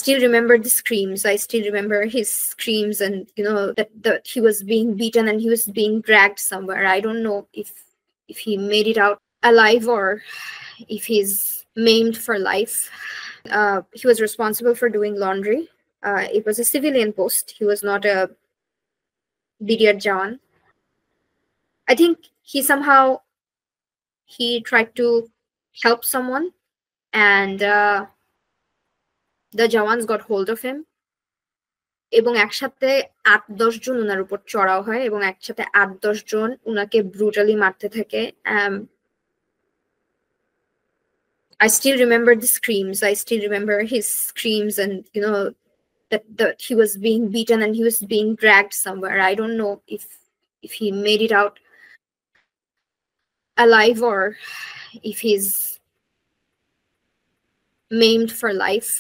still remember the screams. I still remember his screams, and that he was being beaten and he was being dragged somewhere. I don't know if he made it out alive or if he's maimed for life. He was responsible for doing laundry. It was a civilian post. He was not a BDR Jawan. I think he tried to help someone, and the Jawans got hold of him, এবং একসাথে ৮-১০ জন উনার উপর চড়াও হয় এবং একসাথে ৮-১০ জন উনাকে brutally মারতে থাকে। I still remember the screams. I still remember his screams, and that he was being beaten and he was being dragged somewhere. I don't know if he made it out alive or if he's maimed for life.